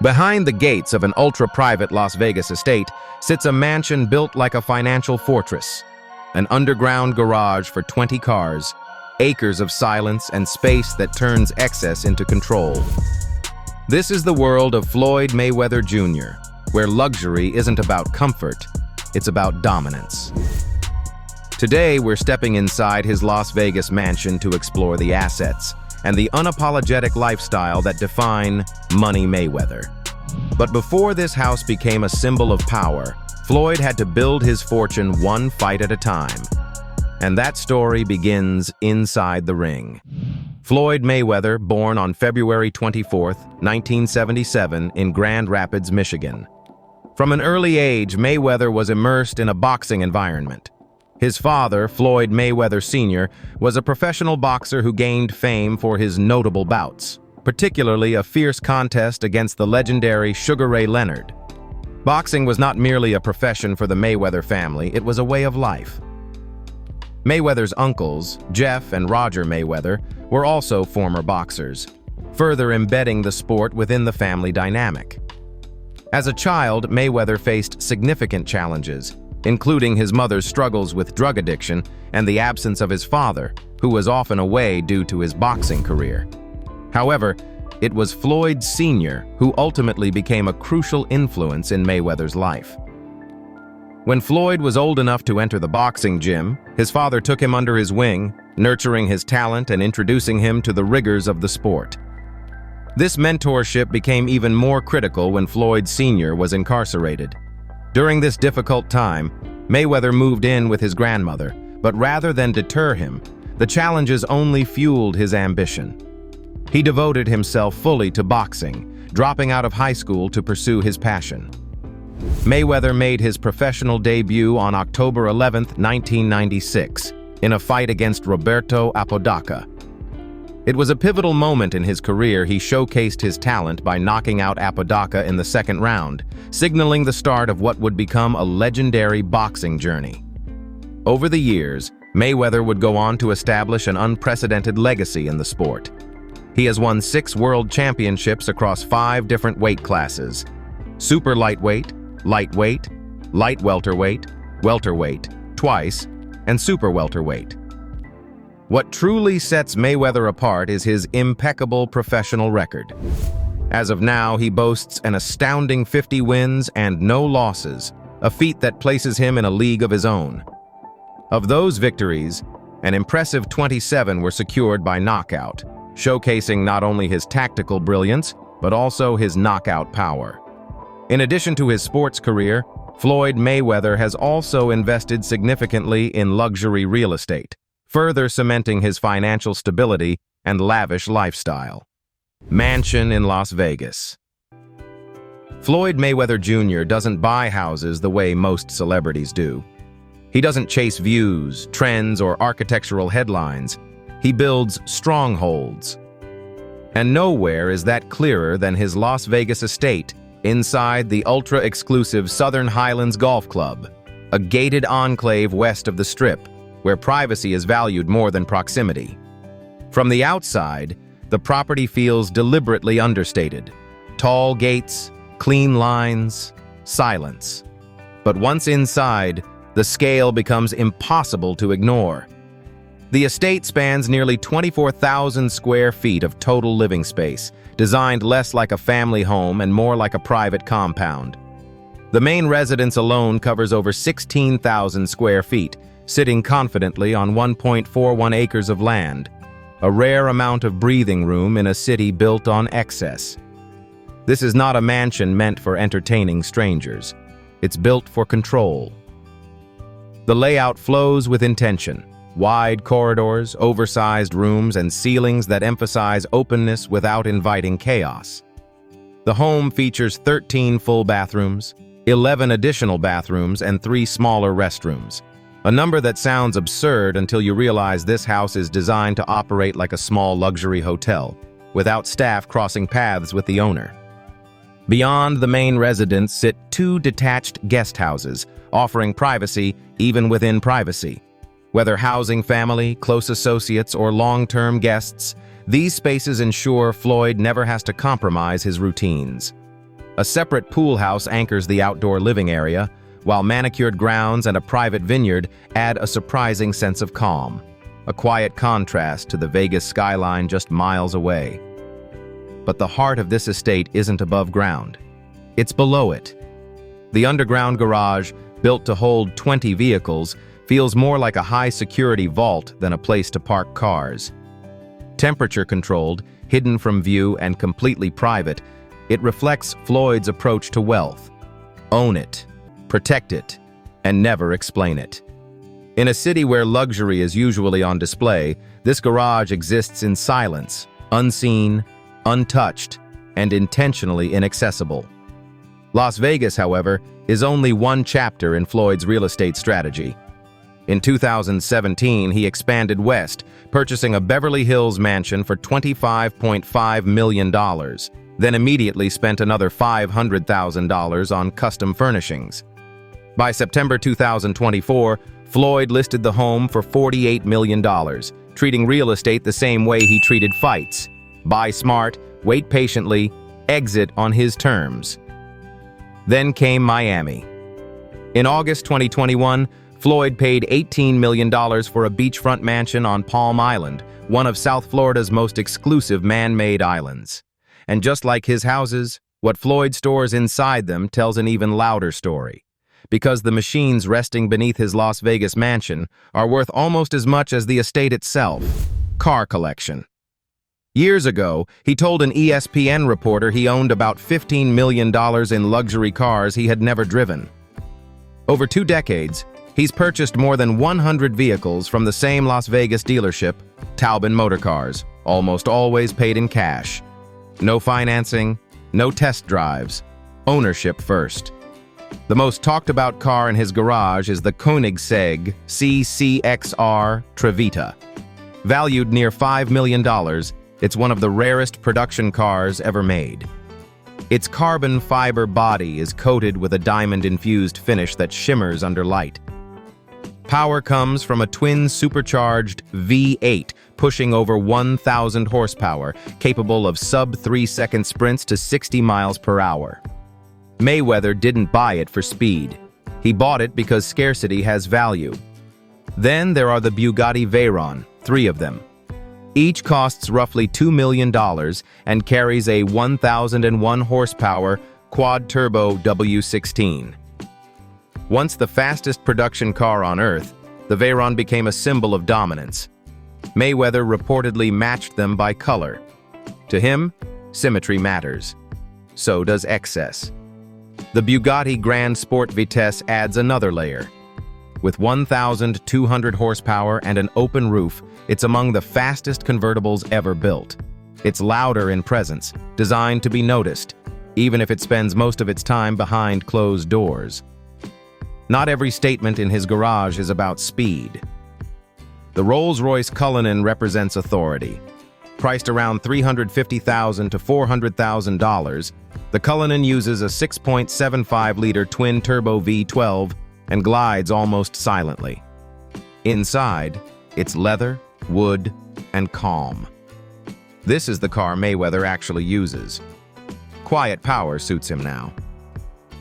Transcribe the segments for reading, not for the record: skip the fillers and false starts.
Behind the gates of an ultra-private Las Vegas estate sits a mansion built like a financial fortress. An underground garage for 20 cars, acres of silence, and space that turns excess into control. This is the world of Floyd Mayweather Jr., where luxury isn't about comfort, it's about dominance. Today, we're stepping inside his Las Vegas mansion to explore the assets and the unapologetic lifestyle that define Money Mayweather. But before this house became a symbol of power, Floyd had to build his fortune one fight at a time. And that story begins inside the ring. Floyd Mayweather, born on February 24, 1977, in Grand Rapids, Michigan. From an early age, Mayweather was immersed in a boxing environment. His father, Floyd Mayweather Sr., was a professional boxer who gained fame for his notable bouts, particularly a fierce contest against the legendary Sugar Ray Leonard. Boxing was not merely a profession for the Mayweather family, it was a way of life. Mayweather's uncles, Jeff and Roger Mayweather, were also former boxers, further embedding the sport within the family dynamic. As a child, Mayweather faced significant challenges, including his mother's struggles with drug addiction and the absence of his father, who was often away due to his boxing career. However, it was Floyd Sr. who ultimately became a crucial influence in Mayweather's life. When Floyd was old enough to enter the boxing gym, his father took him under his wing, nurturing his talent and introducing him to the rigors of the sport. This mentorship became even more critical when Floyd Sr. was incarcerated. During this difficult time, Mayweather moved in with his grandmother, but rather than deter him, the challenges only fueled his ambition. He devoted himself fully to boxing, dropping out of high school to pursue his passion. Mayweather made his professional debut on October 11, 1996, in a fight against Roberto Apodaca. It was a pivotal moment in his career. He showcased his talent by knocking out Apodaca in the second round, signaling the start of what would become a legendary boxing journey. Over the years, Mayweather would go on to establish an unprecedented legacy in the sport. He has won 6 world championships across 5 different weight classes: super lightweight, lightweight, light welterweight, welterweight, twice, and super welterweight. What truly sets Mayweather apart is his impeccable professional record. As of now, he boasts an astounding 50 wins and no losses, a feat that places him in a league of his own. Of those victories, an impressive 27 were secured by knockout, showcasing not only his tactical brilliance, but also his knockout power. In addition to his sports career, Floyd Mayweather has also invested significantly in luxury real estate, further cementing his financial stability and lavish lifestyle. Mansion in Las Vegas. Floyd Mayweather Jr. doesn't buy houses the way most celebrities do. He doesn't chase views, trends, or architectural headlines. He builds strongholds. And nowhere is that clearer than his Las Vegas estate inside the ultra-exclusive Southern Highlands Golf Club, a gated enclave west of the Strip, where privacy is valued more than proximity. From the outside, the property feels deliberately understated. Tall gates, clean lines, silence. But once inside, the scale becomes impossible to ignore. The estate spans nearly 24,000 square feet of total living space, designed less like a family home and more like a private compound. The main residence alone covers over 16,000 square feet, sitting confidently on 1.41 acres of land, a rare amount of breathing room in a city built on excess. This is not a mansion meant for entertaining strangers. It's built for control. The layout flows with intention. Wide corridors, oversized rooms, and ceilings that emphasize openness without inviting chaos. The home features 13 full bathrooms, 11 additional bathrooms, and 3 smaller restrooms. A number that sounds absurd until you realize this house is designed to operate like a small luxury hotel, without staff crossing paths with the owner. Beyond the main residence sit 2 detached guest houses, offering privacy even within privacy. Whether housing family, close associates, or long-term guests, these spaces ensure Floyd never has to compromise his routines. A separate pool house anchors the outdoor living area, while manicured grounds and a private vineyard add a surprising sense of calm, a quiet contrast to the Vegas skyline just miles away. But the heart of this estate isn't above ground. It's below it. The underground garage, built to hold 20 vehicles, feels more like a high-security vault than a place to park cars. Temperature-controlled, hidden from view and completely private, it reflects Floyd's approach to wealth. Own it, protect it, and never explain it. In a city where luxury is usually on display, this garage exists in silence, unseen, untouched, and intentionally inaccessible. Las Vegas, however, is only one chapter in Floyd's real estate strategy. In 2017, he expanded west, purchasing a Beverly Hills mansion for $25.5 million, then immediately spent another $500,000 on custom furnishings. By September 2024, Floyd listed the home for $48 million, treating real estate the same way he treated fights: buy smart, wait patiently, exit on his terms. Then came Miami. In August 2021, Floyd paid $18 million for a beachfront mansion on Palm Island, one of South Florida's most exclusive man-made islands. And just like his houses, what Floyd stores inside them tells an even louder story, because the machines resting beneath his Las Vegas mansion are worth almost as much as the estate itself: car collection. Years ago, he told an ESPN reporter he owned about $15 million in luxury cars he had never driven. Over 2 decades, he's purchased more than 100 vehicles from the same Las Vegas dealership, Taubman Motor Cars, almost always paid in cash. No financing, no test drives, ownership first. The most talked about car in his garage is the Koenigsegg CCXR Trevita. Valued near $5 million, it's one of the rarest production cars ever made. Its carbon fiber body is coated with a diamond-infused finish that shimmers under light. Power comes from a twin supercharged V8 pushing over 1,000 horsepower, capable of sub-3-second sprints to 60 miles per hour. Mayweather didn't buy it for speed. He bought it because scarcity has value. Then there are the Bugatti Veyron, 3 of them. Each costs roughly $2 million and carries a 1,001 horsepower quad-turbo W16. Once the fastest production car on Earth, the Veyron became a symbol of dominance. Mayweather reportedly matched them by color. To him, symmetry matters. So does excess. The Bugatti Grand Sport Vitesse adds another layer. With 1,200 horsepower and an open roof, it's among the fastest convertibles ever built. It's louder in presence, designed to be noticed, even if it spends most of its time behind closed doors. Not every statement in his garage is about speed. The Rolls-Royce Cullinan represents authority. Priced around $350,000 to $400,000, the Cullinan uses a 6.75-liter twin-turbo V12 and glides almost silently. Inside, it's leather, wood, and calm. This is the car Mayweather actually uses. Quiet power suits him now.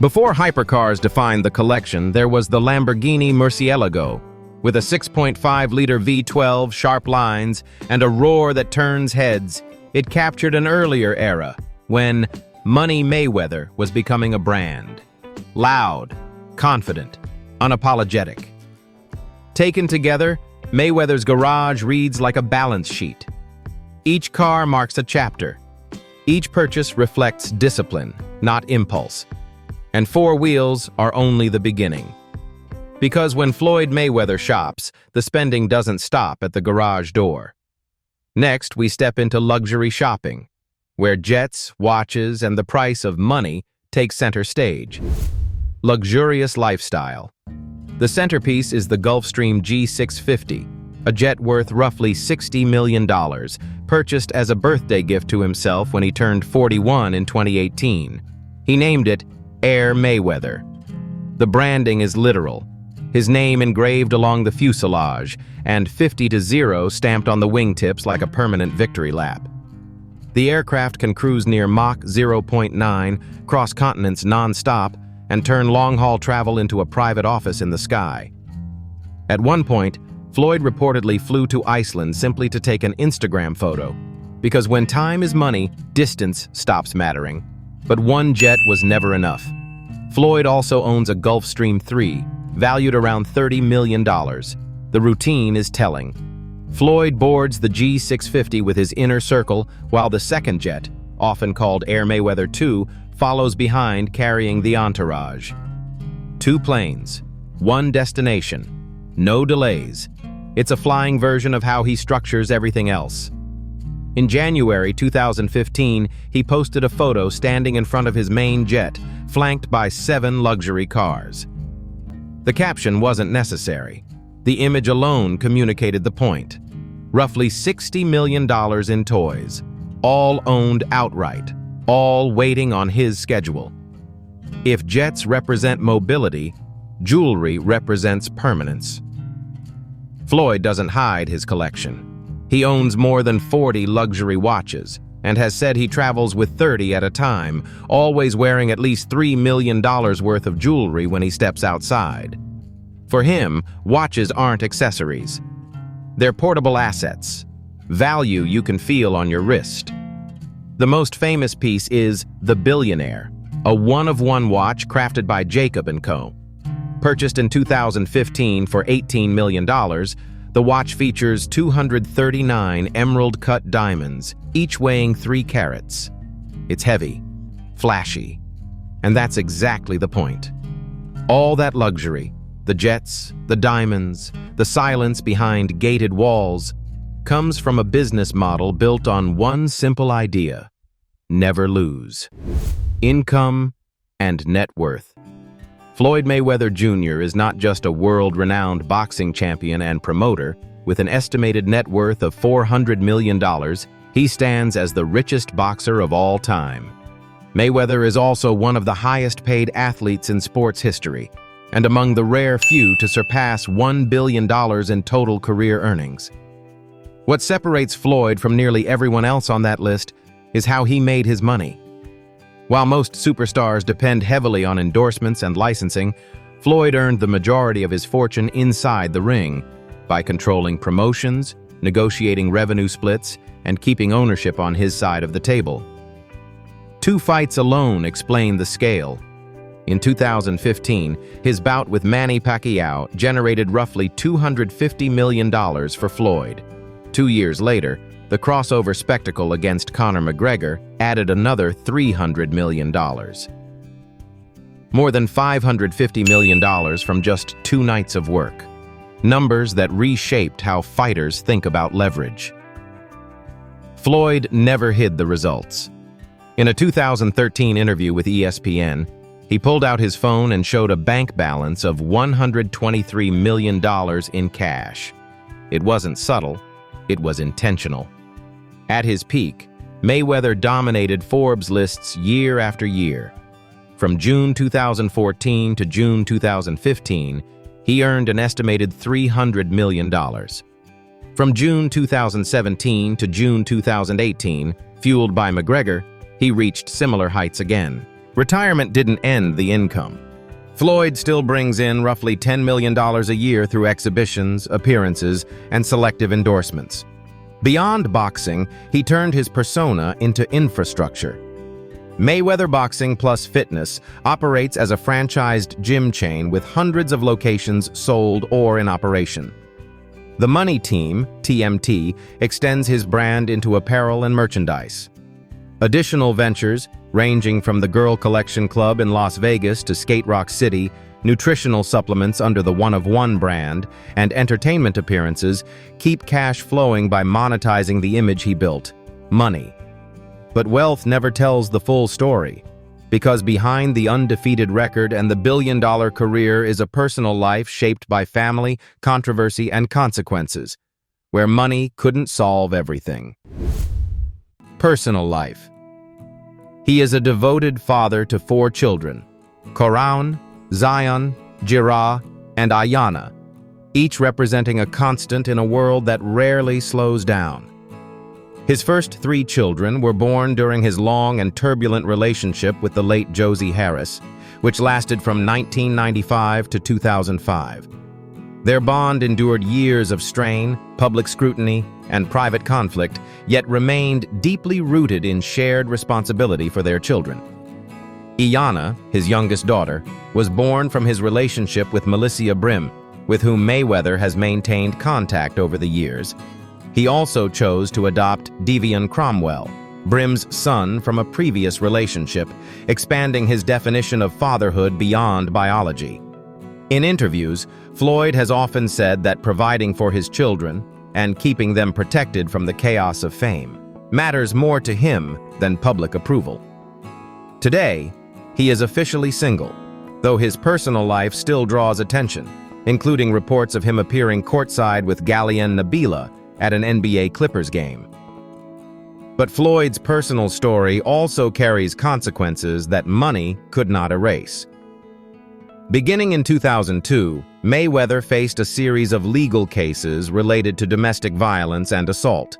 Before hypercars defined the collection, there was the Lamborghini Murcielago, with a 6.5-liter V12, sharp lines, and a roar that turns heads. It captured an earlier era, when Money Mayweather was becoming a brand. Loud, confident, unapologetic. Taken together, Mayweather's garage reads like a balance sheet. Each car marks a chapter. Each purchase reflects discipline, not impulse. And 4 wheels are only the beginning. Because when Floyd Mayweather shops, the spending doesn't stop at the garage door. Next, we step into luxury shopping, where jets, watches, and the price of money take center stage. Luxurious lifestyle. The centerpiece is the Gulfstream G650, a jet worth roughly $60 million, purchased as a birthday gift to himself when he turned 41 in 2018. He named it Air Mayweather. The branding is literal. His name engraved along the fuselage, and 50-0 stamped on the wingtips like a permanent victory lap. The aircraft can cruise near Mach 0.9, cross continents non-stop, and turn long-haul travel into a private office in the sky. At one point, Floyd reportedly flew to Iceland simply to take an Instagram photo, because when time is money, distance stops mattering. But one jet was never enough. Floyd also owns a Gulfstream III, valued around $30 million. The routine is telling. Floyd boards the G650 with his inner circle, while the second jet, often called Air Mayweather II, follows behind carrying the entourage. 2 planes, 1 destination, no delays. It's a flying version of how he structures everything else. In January 2015, he posted a photo standing in front of his main jet, flanked by 7 luxury cars. The caption wasn't necessary. The image alone communicated the point. Roughly $60 million in toys, all owned outright, all waiting on his schedule. If jets represent mobility, jewelry represents permanence. Floyd doesn't hide his collection. He owns more than 40 luxury watches and has said he travels with 30 at a time, always wearing at least $3 million worth of jewelry when he steps outside. For him, watches aren't accessories. They're portable assets, value you can feel on your wrist. The most famous piece is The Billionaire, a one-of-one watch crafted by Jacob & Co. Purchased in 2015 for $18 million, the watch features 239 emerald-cut diamonds, each weighing 3 carats. It's heavy, flashy, and that's exactly the point. All that luxury, the jets, the diamonds, the silence behind gated walls, comes from a business model built on one simple idea: never lose. Income and net worth. Floyd Mayweather Jr. is not just a world-renowned boxing champion and promoter. With an estimated net worth of $400 million, he stands as the richest boxer of all time. Mayweather is also one of the highest-paid athletes in sports history, and among the rare few to surpass $1 billion in total career earnings. What separates Floyd from nearly everyone else on that list is how he made his money. While most superstars depend heavily on endorsements and licensing, Floyd earned the majority of his fortune inside the ring by controlling promotions, negotiating revenue splits, and keeping ownership on his side of the table. 2 fights alone explain the scale. In 2015, his bout with Manny Pacquiao generated roughly $250 million for Floyd. 2 years later, the crossover spectacle against Conor McGregor added another $300 million. More than $550 million from just 2 nights of work. Numbers that reshaped how fighters think about leverage. Floyd never hid the results. In a 2013 interview with ESPN, he pulled out his phone and showed a bank balance of $123 million in cash. It wasn't subtle, it was intentional. At his peak, Mayweather dominated Forbes lists year after year. From June 2014 to June 2015, he earned an estimated $300 million. From June 2017 to June 2018, fueled by McGregor, he reached similar heights again. Retirement didn't end the income. Floyd still brings in roughly $10 million a year through exhibitions, appearances, and selective endorsements. Beyond boxing, he turned his persona into infrastructure. Mayweather Boxing Plus Fitness operates as a franchised gym chain with hundreds of locations sold or in operation. The Money Team, TMT, extends his brand into apparel and merchandise. Additional ventures, ranging from the Girl Collection Club in Las Vegas to Skate Rock City, nutritional supplements under the One of One brand, and entertainment appearances, keep cash flowing by monetizing the image he built: money. But wealth never tells the full story, because behind the undefeated record and the billion-dollar career is a personal life shaped by family, controversy, and consequences, where money couldn't solve everything. Personal life. He is a devoted father to 4 children: Koraun, Zion, Jirah, and Ayana, each representing a constant in a world that rarely slows down. His first 3 children were born during his long and turbulent relationship with the late Josie Harris, which lasted from 1995 to 2005. Their bond endured years of strain, public scrutiny, and private conflict, yet remained deeply rooted in shared responsibility for their children. Iyanna, his youngest daughter, was born from his relationship with Melissa Brim, with whom Mayweather has maintained contact over the years. He also chose to adopt Devian Cromwell, Brim's son from a previous relationship, expanding his definition of fatherhood beyond biology. In interviews, Floyd has often said that providing for his children and keeping them protected from the chaos of fame matters more to him than public approval. Today, he is officially single, though his personal life still draws attention, including reports of him appearing courtside with Gallian Nabila at an NBA Clippers game. But Floyd's personal story also carries consequences that money could not erase. Beginning in 2002, Mayweather faced a series of legal cases related to domestic violence and assault.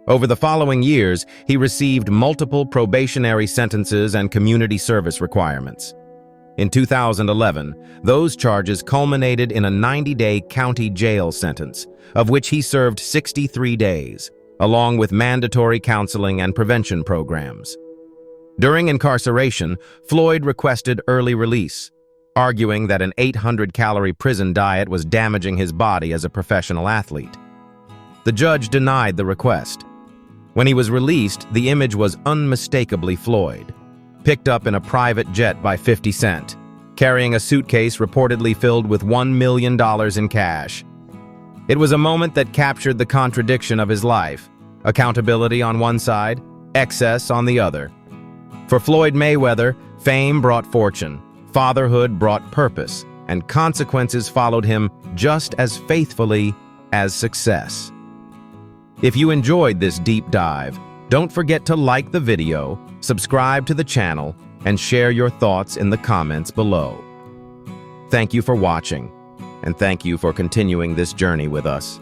Over the following years, he received multiple probationary sentences and community service requirements. In 2011, those charges culminated in a 90-day county jail sentence, of which he served 63 days, along with mandatory counseling and prevention programs. During incarceration, Floyd requested early release, arguing that an 800-calorie prison diet was damaging his body as a professional athlete. The judge denied the request. When he was released, the image was unmistakably Floyd, picked up in a private jet by 50 Cent, carrying a suitcase reportedly filled with $1 million in cash. It was a moment that captured the contradiction of his life: accountability on one side, excess on the other. For Floyd Mayweather, fame brought fortune, fatherhood brought purpose, and consequences followed him just as faithfully as success. If you enjoyed this deep dive, don't forget to like the video, subscribe to the channel, and share your thoughts in the comments below. Thank you for watching, and thank you for continuing this journey with us.